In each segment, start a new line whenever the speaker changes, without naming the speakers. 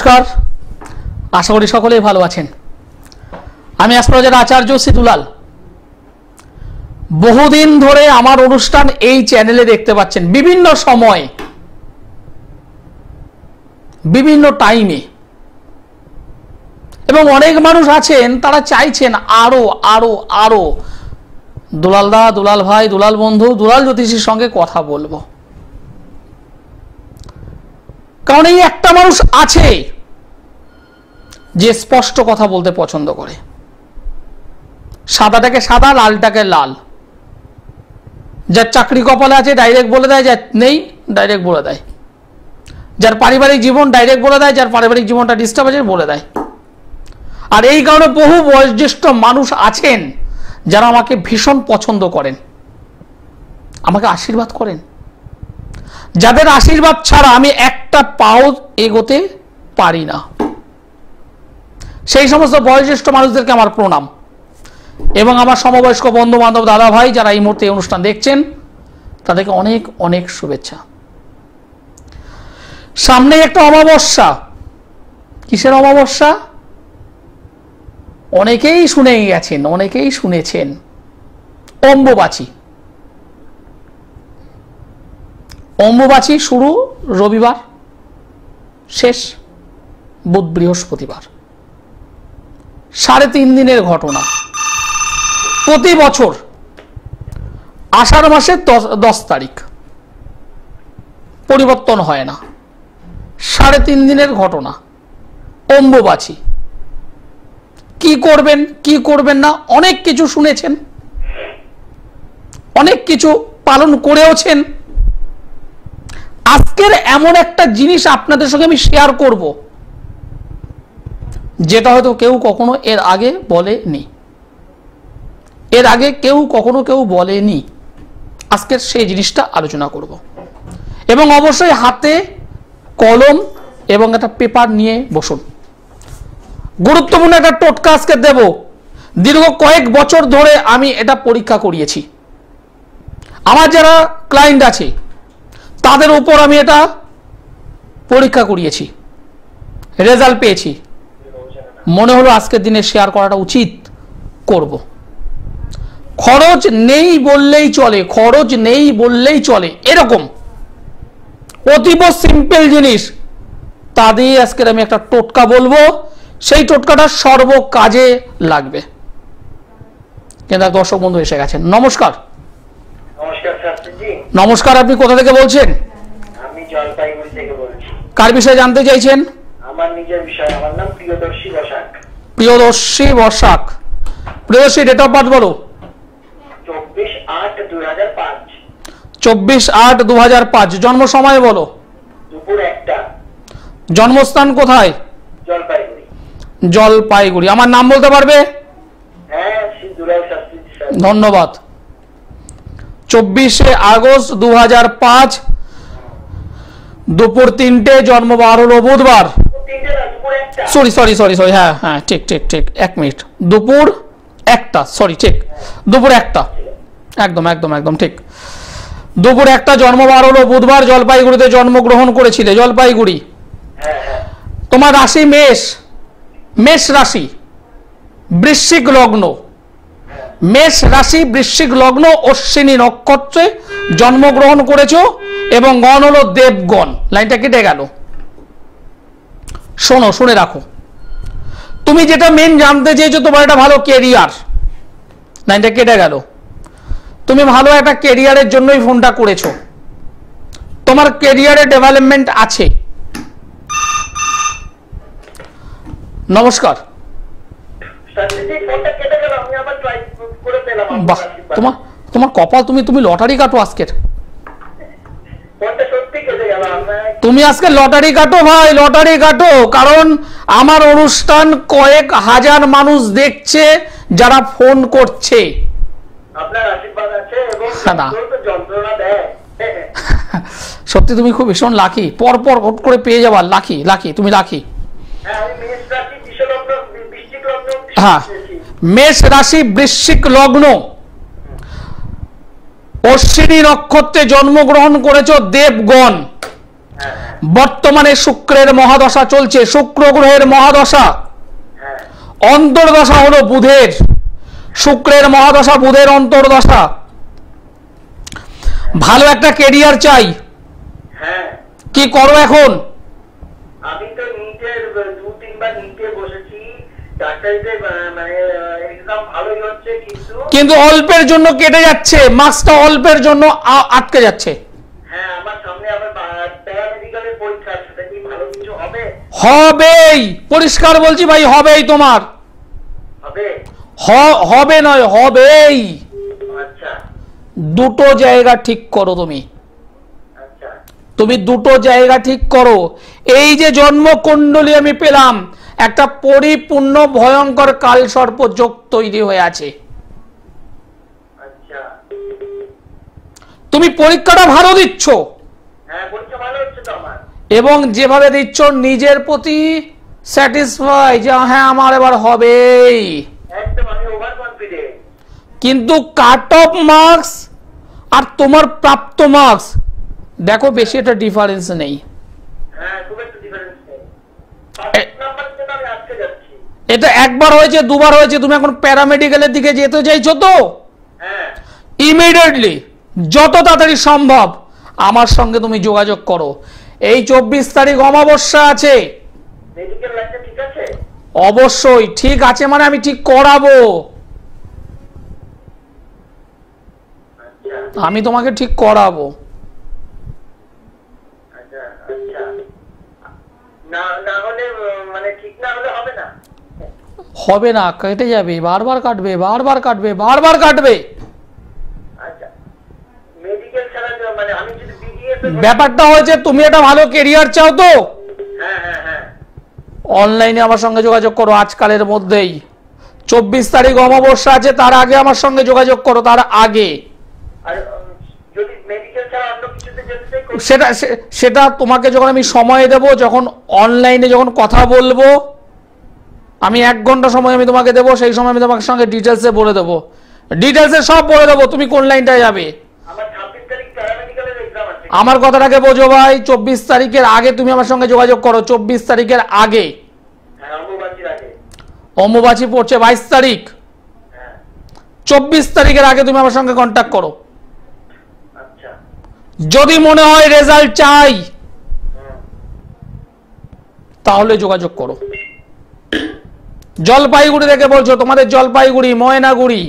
নমস্কার, আশা করি সকলেই ভালো আছেন। আমি অ্যাস্ট্রোলজার আচার্য সি দুলাল। বহুদিন ধরে আমার অনুষ্ঠান এই চ্যানেলে দেখতে পাচ্ছেন, বিভিন্ন সময় বিভিন্ন টাইমে, এবং অনেক মানুষ আছেন তারা চাইছেন আরো আরো আরো দুলাল দা, দুলাল ভাই, দুলাল বন্ধু, দুলাল জ্যোতিষীর সঙ্গে কথা বলবো। কারণ এই একটা মানুষ আছে যে স্পষ্ট কথা বলতে পছন্দ করে, সাদাটাকে সাদা, লালটাকে লাল। যার চাকরি কপালে আছে ডাইরেক্ট বলে দেয়, যার নেই ডাইরেক্ট বলে দেয়। যার পারিবারিক জীবন ডাইরেক্ট বলে দেয়, যার পারিবারিক জীবনটা ডিস্টার্ব আছে বলে দেয়। আর এই কারণে বহু বয়োজ্যেষ্ঠ মানুষ আছেন যারা আমাকে ভীষণ পছন্দ করেন, আমাকে আশীর্বাদ করেন, যাদের আশীর্বাদ ছাড়া আমি একটা পাও এগোতে পারি না। সেই সমস্ত বয়োজ্যেষ্ঠ মানুষদেরকে আমার প্রণাম, এবং আমার সমবয়স্ক বন্ধু বান্ধব, দাদা ভাই যারা এই মুহূর্তে এই অনুষ্ঠান দেখছেন তাদেরকে অনেক অনেক শুভেচ্ছা। সামনে একটা অমাবস্যা। কিসের অমাবস্যা? অনেকেই শুনে গেছেন, অনেকেই শুনেছেন, অম্বুবাচী। অম্বুবাচী শুরু রবিবার, শেষ বুধ বৃহস্পতিবার। 3.5 দিনের ঘটনা। প্রতি বছর আষাঢ় মাসের 10 তারিখ, পরিবর্তন হয় না। 3.5 দিনের ঘটনা অম্বুবাচী। কি করবেন কি করবেন না অনেক কিছু শুনেছেন, অনেক কিছু পালন করেওছেন। আজকের এমন একটা জিনিস আপনাদের সঙ্গে আমি শেয়ার করব যেটা হয়তো কেউ কখনো এর আগে বলেনি, এর আগে কেউ কখনো বলেনি। আজকের সেই জিনিসটা আলোচনা করব, এবং অবশ্যই হাতে কলম এবং একটা পেপার নিয়ে বসুন। গুরুত্বপূর্ণ একটা টোটকা আজকে দেব। দীর্ঘ কয়েক বছর ধরে আমি এটা পরীক্ষা করিয়েছি। আমার যারা ক্লায়েন্ট আছে তাদের উপর আমি এটা পরীক্ষা করিয়েছি, রেজাল্ট পেয়েছি। মনে হলো আজকের দিনে শেয়ার করাটা উচিত, করব। খরচ নেই বললেই চলে, খরচ নেই বললেই চলে, এরকম অতীব সিম্পল জিনিস। তা দিয়ে আজকের আমি একটা টোটকা বলবো, সেই টোটকাটা সর্বকাজে লাগবে। কিন্তু দর্শক বন্ধু এসে গেছেন। নমস্কার। নমস্কার, আপনি কোথা থেকে বলছেন?
আমি জলপাইগুড়ি থেকে বলছি।
কার বিষয়ে জানতে চাইছেন?
আমার নিজের বিষয়। আমার নাম Priyadarshi Basak.
Priyadarshi Basak. Priyadarshi, date of birth বলো।
24/8/2005।
24/8/2005। জন্ম সময় বলো।
দুপুর 1টা।
জন্মস্থান কোথায়?
জলপাইগুড়ি।
জলপাইগুড়ি। আমার নাম বলতে পারবে?
হ্যাঁ, শ্রী দুলাল শাস্ত্রী স্যার।
ধন্যবাদ। 24শে আগস্ট 2005 দুপুর 3টে, জন্ম বার হলো বুধবার। সরি, হ্যাঁ ঠিক ঠিক ঠিক, 1 মিনিট। দুপুর 1টা, সরি ঠিক, দুপুর 1টা, একদম ঠিক। দুপুর 1টা, জন্ম বার হলো বুধবার। জলপাইগুড়িতে জন্মগ্রহণ করেছিলে, জলপাইগুড়ি। তোমার রাশি মেষ, মেষ রাশি, বৃশ্চিক লগ্ন। মেষ রাশি, বৃশ্চিক লগ্ন, অশ্বিনী নক্ষত্রে জন্মগ্রহণ করেছো, এবং গণ হলো দেবগণ। লাইনটা কেটে গেল, শোনো, শুনে রাখো। তুমি যেটা মেন জানতে চেয়েছো, তোমার একটা ভালো কেরিয়ার। লাইনটা কেটে গেল। তুমি ভালো একটা কেরিয়ারের জন্যই ফোনটা করেছো। তোমার কেরিয়ারে ডেভেলপমেন্ট আছে। নমস্কার। বাহ, তোমার কপাল, তুমি লটারি কাটো আজকের। তুমি আজকে লটারি কাটো ভাই, লটারি কাটো। কারণ আমার অনুষ্ঠান কয়েক হাজার মানুষ দেখছে যারা ফোন করছে।
আপনার আশীর্বাদ আছে এবং যন্ত্রণা দেয়।
সত্যি তুমি খুব ভীষণ লাকি, পর হট করে পেয়ে যাবার লাকি, তুমি লাকি। হ্যাঁ, মেষ রাশি, বৃশ্চিক লগ্ন, অশ্বিনী নক্ষত্রে জন্মগ্রহণ করেছো, দেবগণ। বর্তমানে শুক্রের মহাদশা চলছে, শুক্র গ্রহের মহাদশা।
হ্যাঁ
অন্তর্দশা হলো বুধের, শুক্রের মহাদশা, বুধের অন্তর্দশা। ভালো একটা কেরিয়ার চাই,
হ্যাঁ
কি করো এখন?
আমি তো নিটের 2-3 বার নিটে বসেছি, ডাক্তারিতে মানে এক্সাম ভালোই হচ্ছে,
কিন্তু অল্পের জন্য কেটে যাচ্ছে, মার্কসটা অল্পের জন্য আটকে যাচ্ছে।
হ্যাঁ আমার সামনে আবার প্যারামেডিক্যালের পরীক্ষা, সেটা কি ভালো কিছু হবে?
হবেই, পরিষ্কার বলছি ভাই, হবেই তোমার।
হবে?
হবে নয়, হবেই।
আচ্ছা
দুটো জায়গা ঠিক করো তুমি,
আচ্ছা
তুমি দুটো জায়গা ঠিক করো। এই যে জন্মকুণ্ডলী আমি পেলাম, একটা পরিপূর্ণ ভয়ঙ্কর কালসর্প যোগ তৈরি হয়ে আছে।
আচ্ছা
তুমি পরীক্ষাটা ভালো দিচ্ছ,
হ্যাঁ পরীক্ষা ভালো হচ্ছে তো আমার।
এবং যেভাবে দিচ্ছ নিজের প্রতি স্যাটিসফাই, যে হ্যাঁ আমার এবার হবেই।
একদম আমি ওভার কনফিডেন্ট।
কিন্তু কাট অফ মার্কস আর তোমার প্রাপ্ত মার্কস দেখো, বেশি একটা ডিফারেন্স নেই।
হ্যাঁ খুব একটা ডিফারেন্স নেই, 5 নাম্বারের জন্য আমি আটকে যাচ্ছি।
এটা একবার হয়েছে, দুবার হয়েছে, তুমি এখন প্যারামেডিক্যালের দিকে যেতে চাইছো তো
হ্যাঁ
ইমিডিয়েটলি, যত তাড়াতাড়ি সম্ভব আমার সঙ্গে তুমি যোগাযোগ করো। এই 24 তারিখ অমাবস্যা আছে,
মেডিকেল লাইনটা ঠিক আছে?
অবশ্যই ঠিক আছে, মানে আমি ঠিক করাবো,
আচ্ছা
আমি তোমাকে ঠিক করাবো।
আচ্ছা আচ্ছা না না হলে মানে ঠিক না হলে হবে না?
হবে না, কেটে যাবে, বারবার কাটবে, বারবার কাটবে, বারবার কাটবে।
আচ্ছা মেডিকেল ছাড়া মানে আমি যদি বিডিএস
ব্যাপারটা হয়েছে, তুমি একটা ভালো কেরিয়ার চাও তো
হ্যাঁ হ্যাঁ হ্যাঁ
অনলাইনে আমার সঙ্গে যোগাযোগ করো আজকালের মধ্যেই। 24 তারিখ অমাবস্যা আছে, তার আগে আমার সঙ্গে যোগাযোগ করো, তার আগে।
আর যদি মেডিকেল ছাড়া অন্য কিছুতে যেতে চাই
সেটা তোমাকে যখন আমি সময় দেব, যখন অনলাইনে যখন কথা বলবো, আমি 1 ঘন্টা সময় আমি তোমাকে দেবো, সেই সময় আমি তোমাকে সঙ্গে ডিটেলসে বলে দেবো, ডিটেলসে সব বলে দেবো তুমি কোন লাইনটায় যাবে।
আমার 26 তারিখ প্যারামেডিক্যালের এক্সাম আছে।
আমার কথাটাকে বোঝো ভাই, 24 তারিখের আগে তুমি আমার সঙ্গে যোগাযোগ করো, 24 তারিখের আগে।
হ্যাঁ অম্বুবাচীর আগে।
অম্বুবাচী পড়ছে 22 তারিখ,
হ্যাঁ
24 তারিখের আগে তুমি আমার সঙ্গে কন্ট্যাক্ট করো।
আচ্ছা
যদি মনে হয় রেজাল্ট চাই, তাহলে যোগাযোগ করো। জলপাইগুড়ি থেকে বলছো, তোমাদের জলপাইগুড়ি, ময়নাগুড়ি,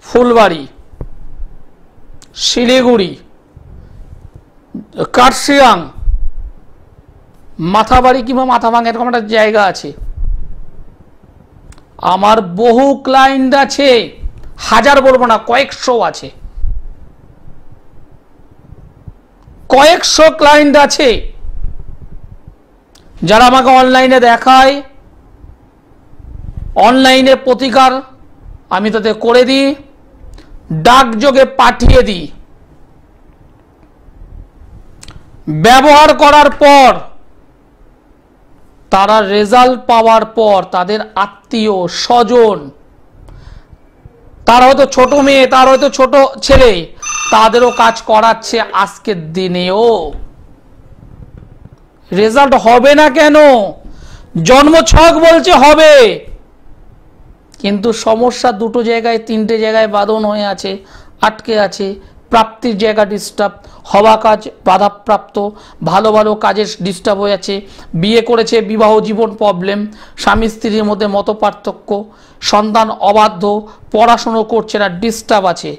ফুলবাড়ি, শিলিগুড়ি, কার্শিয়াং, মাথাবাড়ি কিংবা মাথাভাঙা, এরকম একটা জায়গা আছে। আমার বহু ক্লায়েন্ট আছে, হাজার বলবো না, কয়েকশো আছে, কয়েকশো ক্লায়েন্ট আছে যারা আমাকে অনলাইনে দেখায়, অনলাইনে প্রতিকার আমি তাদের করে দিই, ডাকযোগে পাঠিয়ে দিই। ব্যবহার করার পর, তারা রেজাল্ট পাওয়ার পর, তাদের আত্মীয় স্বজন, তার হয়তো ছোট মেয়ে, তার হয়তো ছোট ছেলে, তাদেরও কাজ করাচ্ছে আজকের দিনেও। রেজাল্ট হবে না কেন? জন্মছক বলছে হবে, কিন্তু সমস্যা দুটো জায়গায়, 3টে জায়গায় বাঁধন হয়ে আছে, আটকে আছে। প্রাপ্তির জায়গা ডিস্টার্ব, হওয়া কাজ বাধাপ্রাপ্ত, ভালো ভালো কাজে ডিস্টার্ব হয়ে আছে, বিয়ে করেছে বিবাহ জীবন প্রবলেম, স্বামী স্ত্রীর মধ্যে মত পার্থক্য, সন্তান অবাধ্য, পড়াশুনো করছে না, ডিস্টার্ব আছে।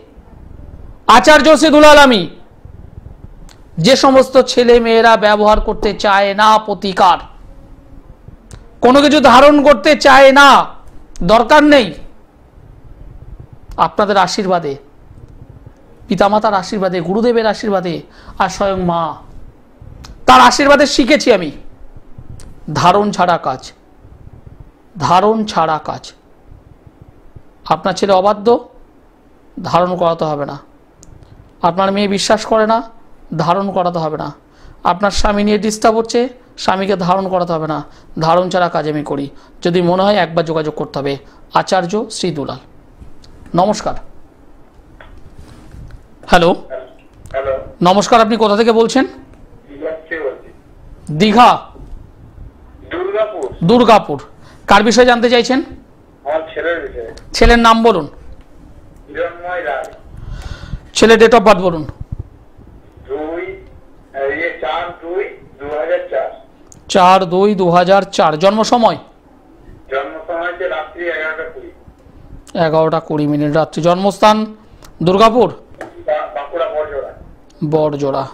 আচার্য সিদুল আলামী, যে সমস্ত ছেলে মেয়েরা ব্যবহার করতে চায় না প্রতিকার, কোনো কিছু ধারণ করতে চায় না, দরকার নেই, আপনাদের আশীর্বাদে, পিতামাতার আশীর্বাদে, গুরুদেবের আশীর্বাদে, আর স্বয়ং মা তার আশীর্বাদে শিখেছি আমি ধারণ ছাড়া কাজ, ধারণ ছাড়া কাজ। আপনার ছেলে অবাধ্য, ধারণ করাতে হবে না। আপনার মেয়ে বিশ্বাস করে না, ধারণ করাতে হবে না। আপনার স্বামী নিয়ে ডিস্টার্ব হচ্ছে, স্বামীকে ধারণ করাতে হবে না। ধারণ ছাড়া কাজ আমি করি। যদি মনে হয় একবার যোগাযোগ করতে হবে। আচার্য শ্রী দুলাল। নমস্কার। হ্যালো,
হ্যালো
নমস্কার, আপনি কোথা থেকে বলছেন?
বলছি
দীঘা,
দুর্গাপুর।
দুর্গাপুর। কার বিষয়ে জানতে চাইছেন?
আমার ছেলের বিষয়ে।
ছেলের নাম বলুন।
হিরণময় রায়।
ছেলে ডেট অফ বার্থ বলুন।
4/2/2004।
4/2/2004। জন্ম সময়?
জন্ম সময় হচ্ছে রাত্রি 11:20।
11:20 রাত্রি। জন্মস্থান? দুর্গাপুর,
বাঁকুড়া বড়জোড়া।
বড়জোড়া।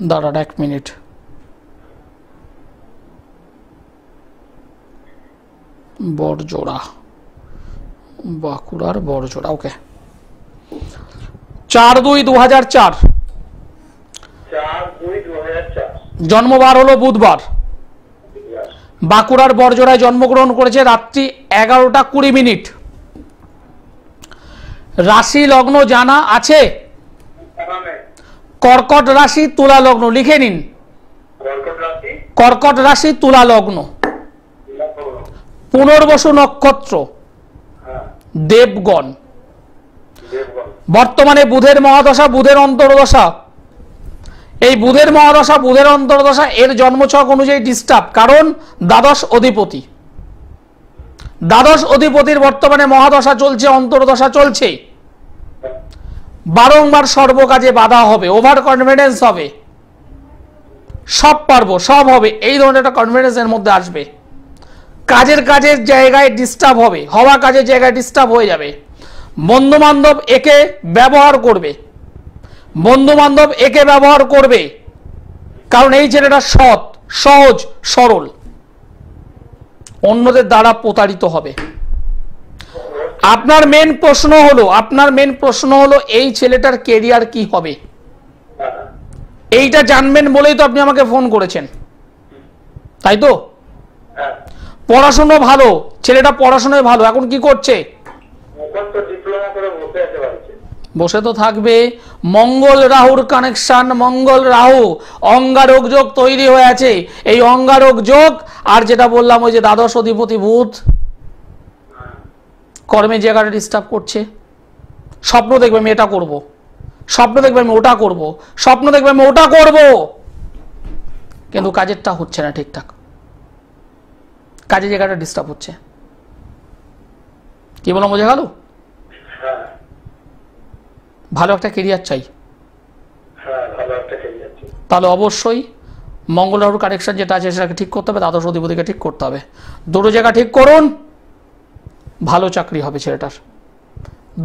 দাঁড়ান 1 মিনিট। বড়জোড়া, বাঁকুড়ার বড়জোড়া। ওকে। 4/2/2004।
4/2/2004।
জন্মবার হলো বুধবার। বাঁকুড়ার বড়জোড়ায় জন্মগ্রহণ করেছে রাত্রি 11:20। রাশি লগ্ন জানা আছে? কর্কট রাশি, তুলা লগ্ন। লিখে নিন, কর্কট রাশি, তুলা লগ্ন। পুনর্বসু নক্ষত্র, দেবগণ। বর্তমানে বুধের মহাদশা, বুধের অন্তর্দশা। এই বুধের মহাদশা, বুধের অন্তর্দশা এর জন্মছক অনুযায়ী ডিস্টার্ব, কারণ দ্বাদশ অধিপতি। দ্বাদশ অধিপতির বর্তমানে মহাদশা চলছে, অন্তর্দশা চলছে। বারংবার সর্বকাজে বাধা হবে, ওভার কনফিডেন্স হবে, সব পারবো, সব হবে, এই ধরনের একটা কনফিডেন্স এর মধ্যে আসবে। কাজের জায়গায় ডিস্টার্ব হবে, হওয়া কাজের জায়গায় ডিস্টার্ব হয়ে যাবে। বন্ধু বান্ধব একে ব্যবহার করবে, বন্ধু বান্ধব একে ব্যবহার করবে, কারণ এই ছেলেটা সৎ, সহজ, সরল। অন্যদের দ্বারা প্রতারিত হবে। আপনার মেন প্রশ্ন হলো এই ছেলেটার কেরিয়ার কি হবে, এইটা জানবেন বলেই তো আপনি আমাকে ফোন করেছেন, তাই তো? পড়াশোনা ভালো, ছেলেটা পড়াশোনায় ভালো। এখন কি করছে? বসে তো থাকবে। মঙ্গল রাহুর কানেকশন, মঙ্গল রাহু, অঙ্গারক যোগ তৈরি হয়ে আছে। এই অঙ্গারক যোগ আর যেটা বললাম ওই যে দ্বাদশ অধিপতি বুধ, কর্মের জায়গাটা ডিস্টার্ব করছে। স্বপ্ন দেখবে আমি এটা করব, স্বপ্ন দেখবে আমি ওটা করব, স্বপ্ন দেখবে আমি ওটা করব, কিন্তু কাজেরটা হচ্ছে না ঠিকঠাক। কাজের জায়গাটা ডিস্টার্ব হচ্ছে। কি বললাম বোঝা গেল? ভালো একটা কেরিয়ার চাই, তাহলে অবশ্যই মঙ্গল রাহুর কানেকশন যেটা আছে সেটাকে ঠিক করতে হবে, দ্বাদশ অধিপতিকে ঠিক করতে হবে। দুটো জায়গা ঠিক করুন, ভালো চাকরি হবে ছেলেটার।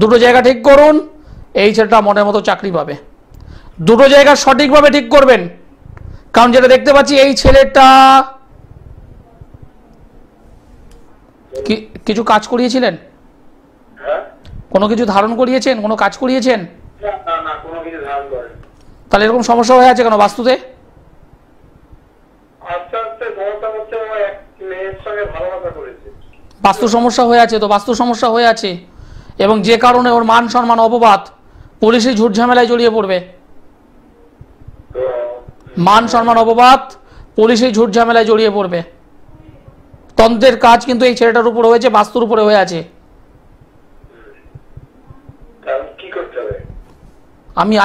দুটো জায়গা ঠিক করুন, এই ছেলেটা মনের মতো চাকরি পাবে। দুটো জায়গা সঠিকভাবে ঠিক করবেন, কারণ যেটা দেখতে পাচ্ছি এই ছেলেটা কিছু কাজ করিয়েছিলেন, কোনো কিছু ধারণ করিয়েছেন, কোনো কাজ করিয়েছেন, তাহলে এরকম সমস্যা হয়ে আছে কেন বাস্তুতে? বাস্তু সমস্যা হয়ে আছে তো, বাস্তু সমস্যা হয়ে আছে, এবং যে কারণে ওর মান সম্মান অপবাদ, পুলিশি ঝুট ঝামেলায় জড়িয়ে পড়বে। মান সম্মান অপবাদ, পুলিশি ঝুট ঝামেলায় জড়িয়ে পড়বে। তন্ত্রের কাজ কিন্তু এই ছেলেটার উপর হয়েছে, বাস্তুর উপরে হয়ে আছে। আমি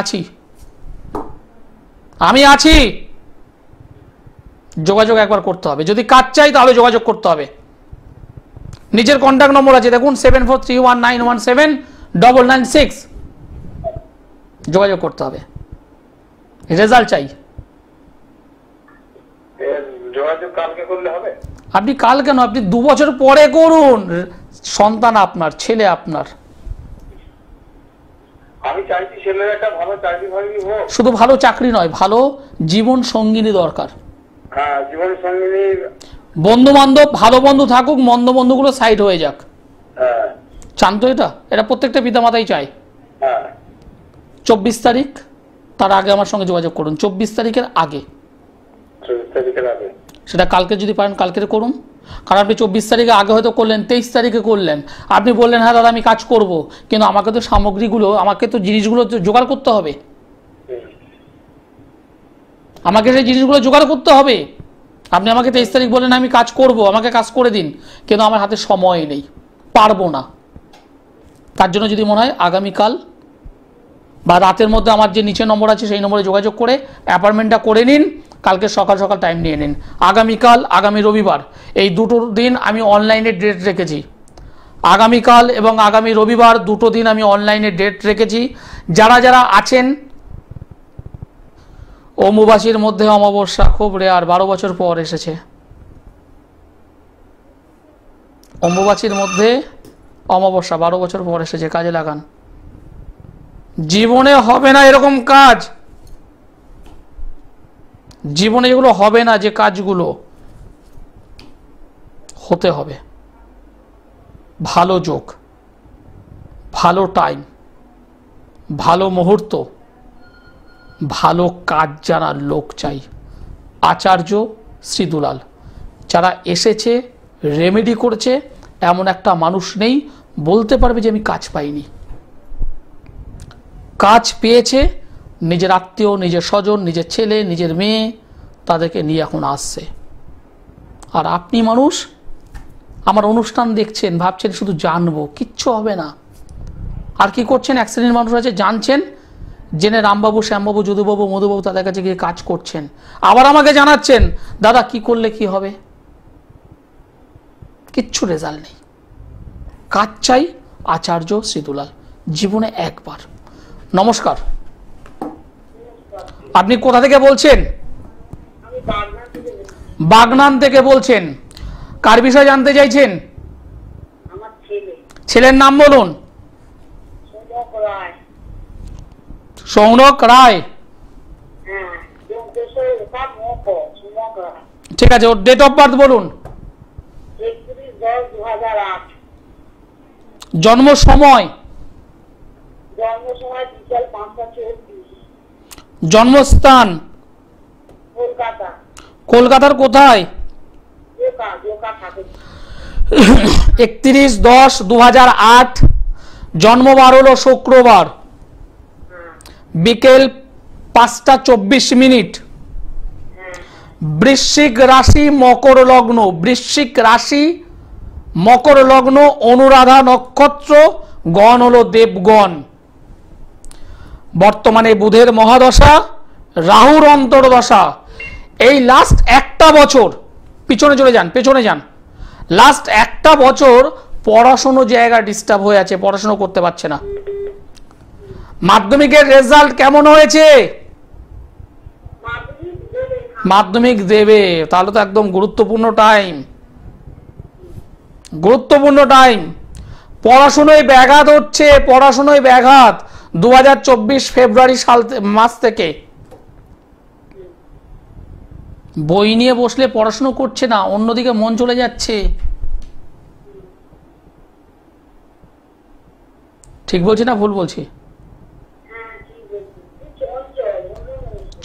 আছি। যোগাযোগ একবার করতে হবে, যদি কাজ চাই তাহলে যোগাযোগ করতে হবে। নিজের কন্ট্যাক্ট নম্বর আছে দেখুন, 7431917996। যোগাযোগ করতে হবে, রেজাল্ট চাই।
যোগাযোগ কালকে করলে হবে?
আপনি কাল কেন, আপনি 2 বছর পরে করুন। সন্তান আপনার, ছেলে আপনার।
আমি চাইছি ছেলের একটা ভালো চাকরি হোক।
শুধু ভালো চাকরি নয়, ভালো জীবন সঙ্গিনী দরকার।
হ্যাঁ, জীবন সঙ্গিনী,
বন্ধু বান্ধব, ভালো বন্ধু থাকুক, মন্দ বন্ধুগুলো সাইড হয়ে যাক। চান তো এটা প্রত্যেকটা পিতামাতাই চায়। 24 তারিখ তার আগে আমার সঙ্গে যোগাযোগ করুন, 24 তারিখের আগে। সেটা কালকে যদি পারেন কালকে করুন, কারণ আপনি 24 তারিখে আগে হয়তো করলেন, 23 তারিখে করলেন, আপনি বললেন হ্যাঁ দাদা আমি কাজ করব, কিন্তু আমাকে তো সামগ্রীগুলো, আমাকে তো জিনিসগুলো জোগাড় করতে হবে, আমাকে সেই জিনিসগুলো জোগাড় করতে হবে। আপনি আমাকে 23 তারিখ বলেন আমি কাজ করব, আমাকে কাজ করে দিন, কিন্তু আমার হাতে সময় নেই, পারবো না। তার জন্য যদি মনে হয় আগামীকাল বা রাতের মধ্যে আমার যে নিচে নম্বর আছে সেই নম্বরে যোগাযোগ করে অ্যাপয়েন্টমেন্টটা করে নিন, কালকে সকাল সকাল টাইম নিয়ে নিন। আগামীকাল, আগামী রবিবার, এই দুটো দিন আমি অনলাইনে ডেট রেখেছি। আগামীকাল এবং আগামী রবিবার দুটো দিন আমি অনলাইনে ডেট রেখেছি। যারা যারা আছেন, অম্বুবাসীর মধ্যে অমাবস্যা খুব রেয়ার, 12 বছর পর এসেছে। অম্বুবাসীর মধ্যে অমাবস্যা 12 বছর পর এসেছে, কাজে লাগান। জীবনে হবে না এরকম কাজ, জীবনে এগুলো হবে না, যে কাজগুলো হতে হবে। ভালো যোগ, ভালো টাইম, ভালো মুহূর্ত, ভালো কাজ জানার লোক চাই। আচার্য শ্রী দুলাল যারা এসেছে, রেমেডি করেছে, এমন একটা মানুষ নেই বলতে পারবে যে আমি কাজ পাইনি। কাজ পেয়েছে, নিজের আত্মীয়, নিজের স্বজন, নিজের ছেলে, নিজের মেয়ে, তাদেরকে নিয়ে এখন আসছে। আর আপনি মানুষ আমার অনুষ্ঠান দেখছেন, ভাবছেন শুধু জানবো, কিচ্ছু হবে না। আর কি করছেন? এক শ্রেণীর মানুষ আছে জানছেন, জেনে রামবাবু, শ্যামবাবু, যদুবাবু, মধুবাবু তাদের কাছে গিয়ে কাজ করছেন, আবার আমাকে জানাচ্ছেন দাদা কি করলে কি হবে। কিচ্ছু রেজাল্ট নেই। কাজ চাই আচার্য শ্রী দুলাল, জীবনে একবার। নমস্কার, আপনি কোথা থেকে বলছেন? বাগনান থেকে বলছেন। কার বিষয় জানতে চাইছেন? ছেলের নাম বলুন। সৌনক রায়। ঠিক আছে, ওর ডেট অফ বার্থ বলুন। জন্ম সময়, জন্মস্থান কলকাতার কোথায়? 31/10/2008। জন্মবার হলো শুক্রবার, বিকেল 5:24। বৃশ্চিক রাশি, মকর লগ্ন। বৃশ্চিক রাশি, মকর লগ্ন, অনুরাধা নক্ষত্র, গণ হলো দেবগণ। বর্তমানে বুধের মহাদশা, রাহুর অন্তর্দশা। এই লাস্ট একটা বছর পিছনে চলে যান, পেছনে যান। লাস্ট একটা বছর পড়াশোনা জায়গা ডিস্টার্ব হয়ে আছে, পড়াশোনা করতে পারছে না। মাধ্যমিকের রেজাল্ট কেমন হয়েছে? মাধ্যমিক দেবে, তাহলে তো একদম গুরুত্বপূর্ণ টাইম, গুরুত্বপূর্ণ টাইম। পড়াশোনায় ব্যাঘাত হচ্ছে, পড়াশোনায় ব্যাঘাত 2024 ফেব্রুয়ারি মাস থেকে। বই নিয়ে বসলে পড়াশোনা করছে না, অন্যদিকে মন চলে যাচ্ছে। ঠিক বলছি না ভুল বলছি?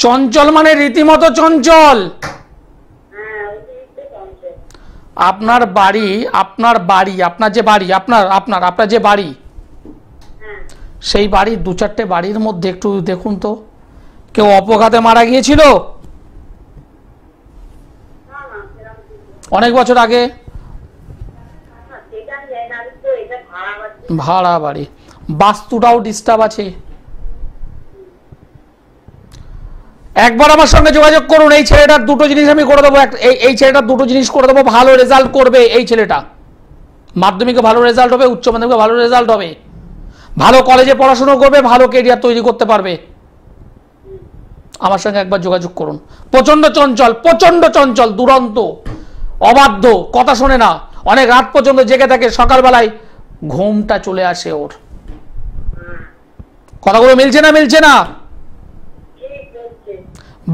চঞ্চল মানে রীতিমতো চঞ্চল। আপনার বাড়ি, আপনার বাড়ি, আপনার যে বাড়ি, আপনার যে বাড়ি, সেই বাড়ির 2-4টে বাড়ির মধ্যে একটু দেখুন তো, কেউ অপঘাতে মারা গিয়েছিল অনেক বছর আগে? ভাড়া বাড়ি, বাস্তুটাও ডিস্টার্ব আছে। একবার আমার সঙ্গে যোগাযোগ করুন, এই ছেলেটার দুটো জিনিস আমি করে দেবো। এই ছেলেটার দুটো জিনিস করে দেবো, ভালো রেজাল্ট করবে এই ছেলেটা। মাধ্যমিকে ভালো রেজাল্ট হবে, উচ্চ মাধ্যমিকে ভালো রেজাল্ট হবে, ভালো কলেজে পড়াশোনা করবে, ভালো কেরিয়ার তৈরি করতে পারবে। আমার সঙ্গে একবার যোগাযোগ করুন। প্রচন্ড চঞ্চল, প্রচন্ড চঞ্চল, দুরন্ত, অবাধ্য, কথা শোনে না, অনেক রাত পর্যন্ত জেগে থাকে, সকালবেলায় ঘুমটা চলে আসে ওর। কথাগুলো মিলছে না? মিলছে না?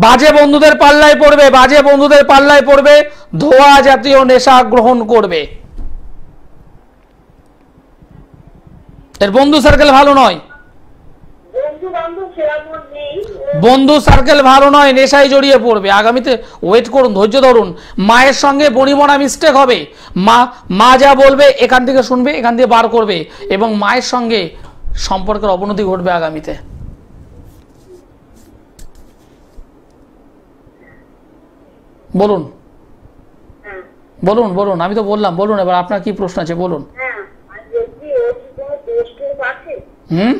বাজে বন্ধুদের পাল্লায় পড়বে, বাজে বন্ধুদের পাল্লায় পড়বে, ধোয়া জাতীয় নেশা গ্রহণ করবে। এর বন্ধু সার্কেল ভালো নয়, বন্ধু সার্কেল ভালো নয়, নেশায় জড়িয়ে পড়বে। আগামীতে ওয়েট করুন, ধৈর্য ধরুন। মায়ের সঙ্গে বনিমনা মিস্টেক হবে, মা যা বলবে এখান থেকে শুনবে, এখান থেকে বার করবে, এবং মায়ের সঙ্গে সম্পর্কের অবনতি ঘটবে আগামীতে। বলুন। বলুন বলুন, আমি তো বললাম, বলুন এবার আপনার কি প্রশ্ন আছে বলুন।
হ্যাঁ, আমি বলছি ওর কি কোনো দোষ টোষ আছে?
হুম,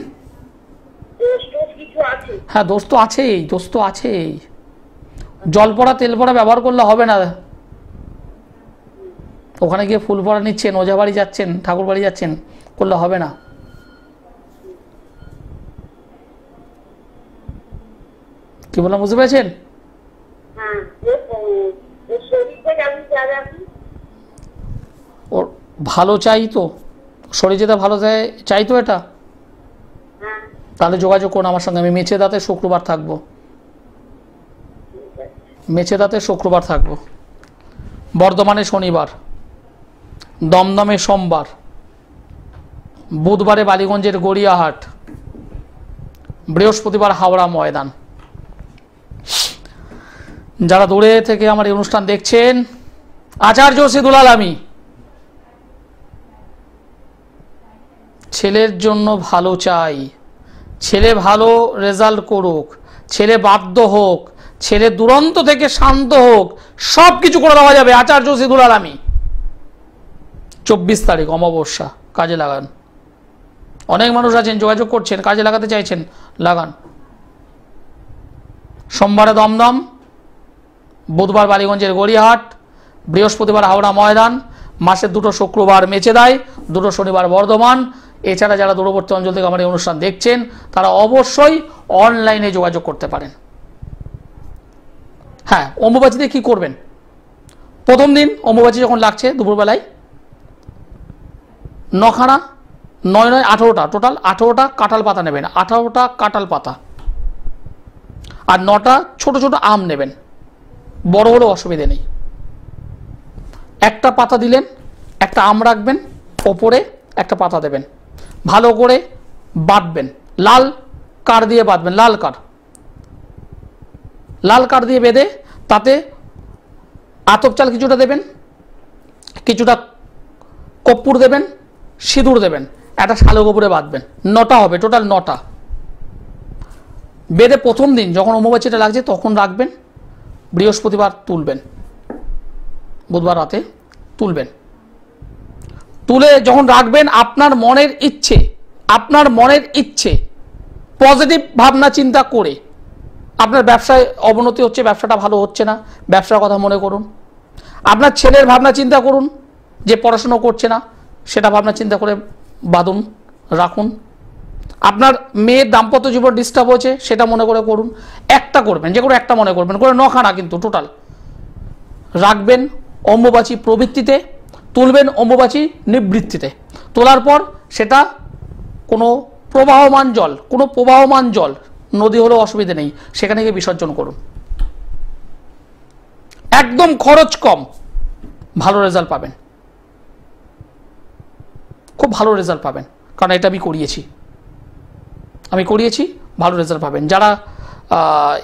দোষ টোষ কিছু আছে?
হ্যাঁ দোষ তো আছেই, দোষ তো আছেই। জল পড়া তেল পড়া ব্যবহার করলে হবে না। ওখানে গিয়ে ফুল পড়া নিচ্ছেন, ওঝা বাড়ি যাচ্ছেন, ঠাকুর বাড়ি যাচ্ছেন, করলে হবে না। কি বললাম বুঝতে পেরেছেন?
হ্যাঁ, ওর শরীরটা কেমন যাবে আপনি?
ওর ভালো চাই তো, শরীর যেটা ভালো চাই তো এটা,
হ্যাঁ,
তাহলে যোগাযোগ করুন আমার সঙ্গে। আমি মেছেদাতে শুক্রবার থাকবো, মেছেদাতে শুক্রবার থাকবো, বর্ধমানে শনিবার, দমদমে সোমবার, বুধবারে বালিগঞ্জের গড়িয়াহাট, বৃহস্পতিবার হাওড়া ময়দান। যারা দূরে থেকে আমার এই অনুষ্ঠান দেখছেন, আচার্য সিদুলাল আমি, ছেলের জন্য ভালো চাই, ছেলে ভালো রেজাল্ট করুক, ছেলে বাধ্য হোক, ছেলে দুরন্ত থেকে শান্ত হোক, সব কিছু করে দেওয়া যাবে। আচার্য সিদুলাল আমি। 24 তারিখ অমাবস্যা, কাজে লাগান। অনেক মানুষ আছেন যোগাযোগ করছেন, কাজে লাগাতে চাইছেন, লাগান। সোমবারে দমদম, বুধবার বালিগঞ্জের গড়িয়াহাট, বৃহস্পতিবার হাওড়া ময়দান, মাসের 2টো শুক্রবার মেচেদায়, 2টো শনিবার বর্ধমান। এছাড়া যারা দূরবর্তী অঞ্চল থেকে আমার এই অনুষ্ঠান দেখছেন তারা অবশ্যই অনলাইনে যোগাযোগ করতে পারেন। হ্যাঁ, অম্বুবাচীতে কি করবেন? প্রথম দিন অম্বুবাচী যখন লাগছে দুপুরবেলায় 9খানা, 9 18টা, টোটাল 18টা কাঁঠাল পাতা নেবেন, 18টা কাঁঠাল পাতা, আর 9টা ছোট ছোট আম নেবেন, বড় হলেও অসুবিধে নেই। একটা পাতা দিলেন, একটা আম রাখবেন, ওপরে একটা পাতা দেবেন, ভালো করে বাঁধবেন, লাল কাঠ দিয়ে বাঁধবেন, লাল কাঠ দিয়ে বেঁধে তাতে আতপ চাল কিছুটা দেবেন, কিছুটা কর্পূর দেবেন, সিঁদুর দেবেন, একটা শালুক উপরে বাঁধবেন। 9টা হবে, টোটাল 9টা বেঁধে প্রথম দিন যখন অমাবস্যাটা লাগছে তখন রাখবেন, বৃহস্পতিবার তুলবেন, বুধবার রাতে তুলবেন। তুলে যখন রাখবেন আপনার মনের ইচ্ছে পজিটিভ ভাবনা চিন্তা করে, আপনার ব্যবসায় অবনতি হচ্ছে, ব্যবসাটা ভালো হচ্ছে না, ব্যবসার কথা মনে করুন। আপনার ছেলের ভাবনা চিন্তা করুন, যে পড়াশুনো করছে না, সেটা ভাবনা চিন্তা করে বাঁধুন, রাখুন। আপনার মেয়ের দাম্পত্য জীবন ডিস্টার্ব হচ্ছে, সেটা মনে করে করুন। একটা করবেন, যে কোনো একটা মনে করবেন, করে 9খানা কিন্তু টোটাল রাখবেন অম্বুবাচী প্রবৃত্তিতে, তুলবেন অম্বুবাচী নিবৃত্তিতে। তোলার পর সেটা কোনো প্রবাহমান জল, নদী হলেও অসুবিধে নেই, সেখানে গিয়ে বিসর্জন করুন। একদম খরচ কম, ভালো রেজাল্ট পাবেন, খুব ভালো রেজাল্ট পাবেন, কারণ এটা আমি করিয়েছি, ভালো রেজাল্ট পাবেন। যারা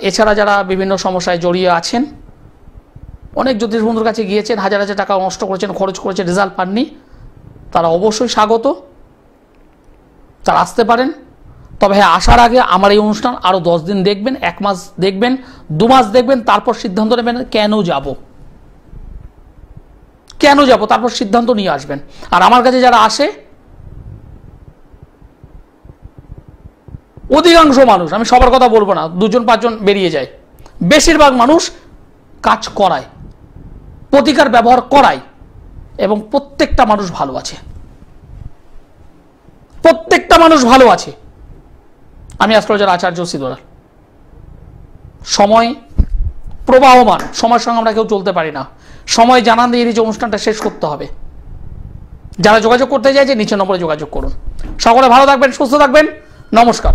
এছাড়া যারা বিভিন্ন সমস্যায় জড়িয়ে আছেন, অনেক জ্যোতিষ বন্ধুর কাছে গিয়েছেন, হাজার হাজার টাকা নষ্ট করেছেন, খরচ করেছেন, রেজাল্ট পাননি, তারা অবশ্যই স্বাগত, তারা আসতে পারেন। তবে হ্যাঁ, আসার আগে আমার এই অনুষ্ঠান আরও 10 দিন দেখবেন, 1 মাস দেখবেন, 2 মাস দেখবেন, তারপর সিদ্ধান্ত নেবেন কেন যাব, তারপর সিদ্ধান্ত নিয়ে আসবেন। আর আমার কাছে যারা আসে, অধিকাংশ মানুষ, আমি সবার কথা বলবো না, 2জন 5জন বেরিয়ে যায়, বেশিরভাগ মানুষ কাজ করায়, প্রতিকার ব্যবহার করায়, এবং প্রত্যেকটা মানুষ ভালো আছে। আমি অ্যাস্ট্রোলজার আচার্য সিদুলাল। সময় প্রবাহমান, সময়ের সঙ্গে আমরা কেউ চলতে পারি না। সময় জানান দিয়ে দিয়েছে, অনুষ্ঠানটা শেষ করতে হবে। যারা যোগাযোগ করতে চাইছে নিচে নম্বরে যোগাযোগ করুন। সকলে ভালো থাকবেন, সুস্থ থাকবেন, নমস্কার।